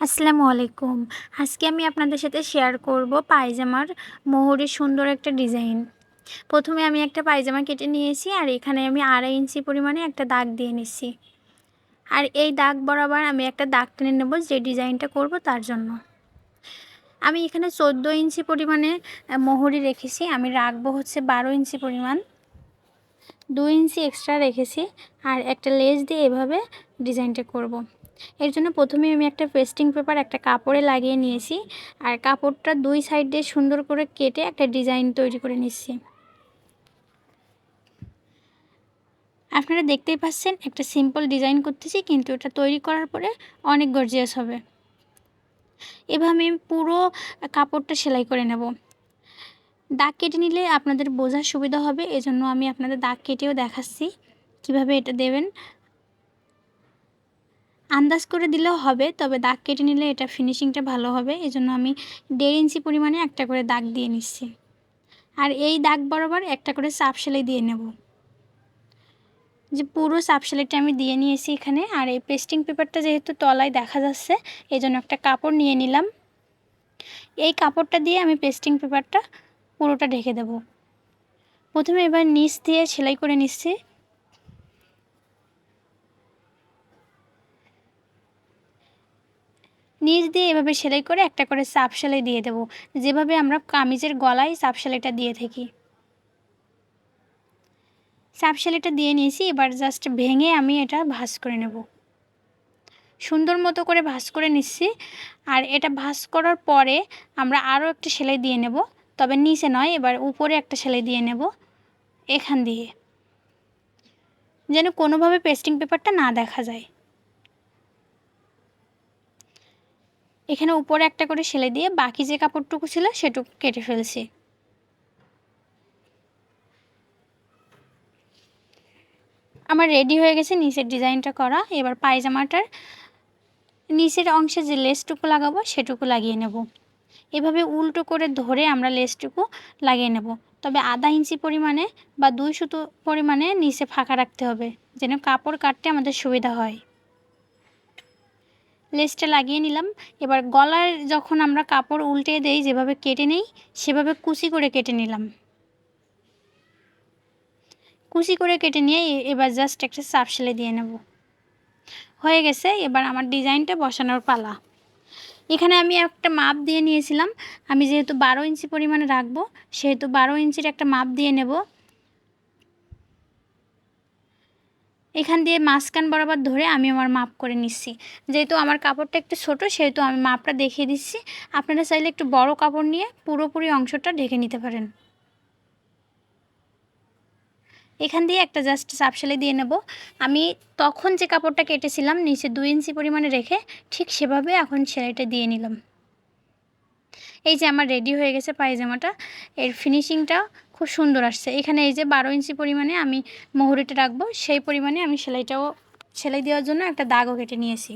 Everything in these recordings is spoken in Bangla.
আসসালামু আলাইকুম। আজকে আমি আপনাদের সাথে শেয়ার করব পায়জামার মোহরের সুন্দর একটা ডিজাইন। প্রথমে আমি একটা পায়জামা কেটে নিয়েছি আর এখানে আমি 2.5 ইঞ্চি পরিমাণে একটা দাগ দিয়ে নিচ্ছি। আর এই দাগ বরাবর আমি একটা দাগ টেনে নেব যে ডিজাইনটা করব তার জন্য। আমি এখানে 14 ইঞ্চি পরিমাণে মোহরি রেখেছি, আমি রাখবো হচ্ছে 12 ইঞ্চি পরিমাণ। 2 ইঞ্চি এক্সট্রা রেখেছি আর একটা লেস দিয়ে এভাবে ডিজাইনটা করব। এর জন্য প্রথমে আমি একটা পেস্টিং পেপার একটা কাপড়ে লাগিয়ে নিয়েছি আর কাপড়টা দুই সাইড দিয়ে সুন্দর করে কেটে একটা ডিজাইন তৈরি করে নিচ্ছি। আপনারা দেখতেই পাচ্ছেন একটা সিম্পল ডিজাইন করতেছি, কিন্তু এটা তৈরি করার পরে অনেক গর্জিয়াস হবে। এভাবে আমি পুরো কাপড়টা সেলাই করে নেব। দাগ কেটে নিলে আপনাদের বোঝার সুবিধা হবে, এজন্য আমি আপনাদের দাগ কেটেও দেখাচ্ছি কিভাবে এটা দেবেন। আন্দাজ করে দিলেও হবে, তবে দাগ কেটে নিলে এটা ফিনিশিংটা ভালো হবে। এজন্য আমি 1.5 ইঞ্চি পরিমাণে একটা করে দাগ দিয়ে নিচ্ছি। আর এই দাগ বরাবর একটা করে চাপ সেলাই দিয়ে নেব। যে পুরো চাপ সেলাইটা আমি দিয়ে নিয়েছি এখানে। আর এই পেস্টিং পেপারটা যেহেতু তলায় দেখা যাচ্ছে, এজন্য একটা কাপড় নিয়ে নিলাম। এই কাপড়টা দিয়ে আমি পেস্টিং পেপারটা পুরোটা ঢেকে দেব। প্রথমে এবার নিচ দিয়ে সেলাই করে নিচ্ছি। নিচ দিয়ে এভাবে সেলাই করে একটা করে চাপ সেলাই দিয়ে দেব, যেভাবে আমরা কামিজের গলায় চাপ সেলাইটা দিয়ে থাকি। চাপ সেলাইটা দিয়ে নিয়েছি, এবার জাস্ট ভেঙে আমি এটা ভাঁজ করে নেব। সুন্দর মতো করে ভাঁজ করে নিচ্ছি। আর এটা ভাঁজ করার পরে আমরা আরও একটা সেলাই দিয়ে নেব, তবে নিচে নয়, এবার উপরে একটা সেলাই দিয়ে নেব এখান দিয়ে, যেন কোনোভাবে পেস্টিং পেপারটা না দেখা যায়। এখানে উপরে একটা করে সেলাই দিয়ে বাকি যে কাপড়টুকু ছিল সেটুকু কেটে ফেলছি। আমার রেডি হয়ে গেছে নিচের ডিজাইনটা করা। এবার পায়জামাটার নিচের অংশে যে লেসটুকু লাগাবো সেটুকু লাগিয়ে নেব। এভাবে উল্টো করে ধরে আমরা লেসটুকু লাগিয়ে নেব, তবে 1/2 ইঞ্চি পরিমাণে বা 2 সুতো পরিমাণে নিচে ফাঁকা রাখতে হবে, যেন কাপড় কাটতে আমাদের সুবিধা হয়। লেসটা লাগিয়ে নিলাম। এবার গলার যখন আমরা কাপড় উল্টে দেই যেভাবে কেটে নেই, সেভাবে কুচি করে কেটে নিলাম। কুচি করে কেটে নিয়ে এবার জাস্ট একটা চাপ সেলাই দিয়ে নেব। হয়ে গেছে। এবার আমার ডিজাইনটা বসানোর পালা। এখানে আমি একটা মাপ দিয়ে নিয়েছিলাম। আমি যেহেতু 12 ইঞ্চি পরিমাণে রাখবো, সেহেতু 12 ইঞ্চির একটা মাপ দিয়ে নেব। এখান দিয়ে মাঝখান বরাবর ধরে আমি আমার মাপ করে নিচ্ছি। যেহেতু আমার কাপড়টা একটু ছোট, সেহেতু আমি মাপটা দেখিয়ে দিচ্ছি। আপনারা চাইলে একটু বড় কাপড় নিয়ে পুরোপুরি অংশটা ঢেকে নিতে পারেন। এখান দিয়ে একটা জাস্ট চাপ সেলাই দিয়ে নেব। আমি তখন যে কাপড়টা কেটেছিলাম নিচে 2 ইঞ্চি পরিমাণে রেখে, ঠিক সেভাবে এখন সেলাইটা দিয়ে নিলাম। এই যে আমার রেডি হয়ে গেছে পায়জামাটা। এর ফিনিশিংটা খুব সুন্দর আসছে। এখানে এই যে 12 ইঞ্চি পরিমাণে আমি মোহরিটা রাখবো, সেই পরিমাণে আমি সেলাই দেওয়ার জন্য একটা দাগও কেটে নিয়েছি।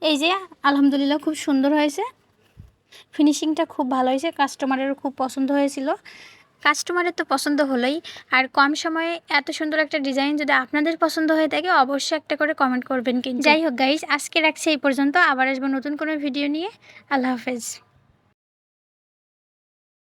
এই যে আলহামদুলিল্লাহ খুব সুন্দর হয়েছে। ফিনিশিংটা খুব ভালো হয়েছে, কাস্টমারেরও খুব পছন্দ হয়েছিল। কাস্টমারের তো পছন্দ হলোই, আর কম সময়ে এত সুন্দর একটা ডিজাইন যদি আপনাদের পছন্দ হয়ে থাকে অবশ্যই একটা করে কমেন্ট করবেন। কিন্তু যাই হোক গাইস, আজকে রাখছি এই পর্যন্ত। আবার আসবো নতুন কোনো ভিডিও নিয়ে। আল্লাহ হাফেজ।